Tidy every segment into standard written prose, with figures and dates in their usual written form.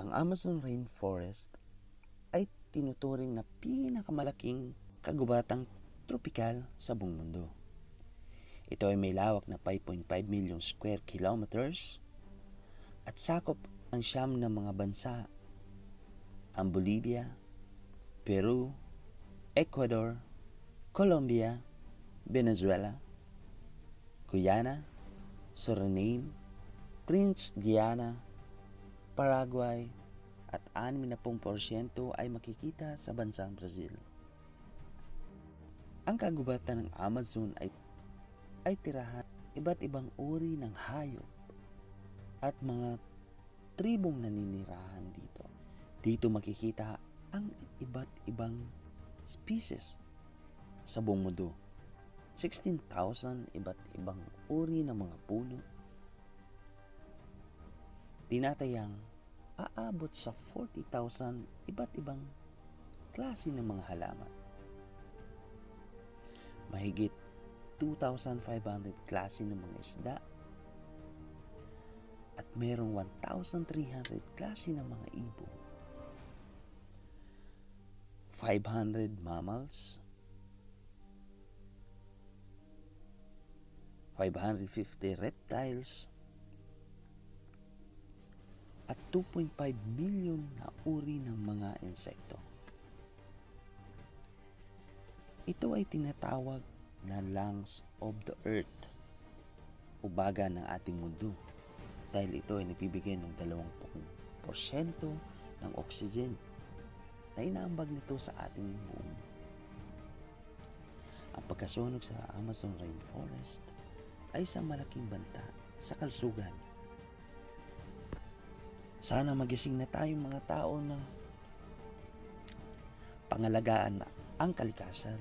Ang Amazon Rainforest ay tinuturing na pinakamalaking kagubatang tropikal sa buong mundo. Ito ay may lawak na 5.5 million square kilometers at sakop ang siyam na mga bansa: ang Bolivia, Peru, Ecuador, Colombia, Venezuela, Guyana, Suriname, Prince Guyana, Paraguay at 60% ay makikita sa bansang Brazil. Ang kagubatan ng Amazon ay tirahan iba't ibang uri ng hayop at mga tribong naninirahan dito. Dito makikita ang iba't ibang species sa buong mundo. 16,000 iba't ibang uri ng mga puno. Tinatayang aabot sa 40,000 iba't ibang klase ng mga halaman. Mahigit 2,500 klase ng mga isda at merong 1,300 klase ng mga ibon. 500 mammals, 550 reptiles, at 2.5 million na uri ng mga insekto. Ito ay tinatawag na lungs of the earth o baga ng ating mundo dahil ito ay nagbibigay ng 20% ng oxygen na inaambag nito sa ating buong. Ang pagkasunog sa Amazon Rainforest ay isang malaking banta sa kalusugan. Sana magising na tayong mga tao na pangalagaan na ang kalikasan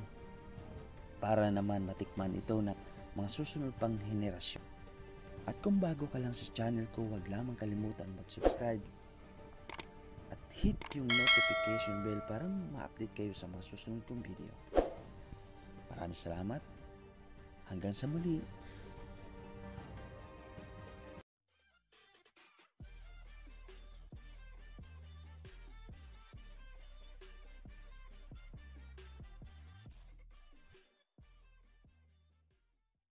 para naman matikman ito ng mga susunod pang henerasyon. At kung bago ka lang sa channel ko, huwag lamang kalimutan mag-subscribe at hit yung notification bell para ma-update kayo sa mga susunod kong video. Maraming salamat. Hanggang sa muli.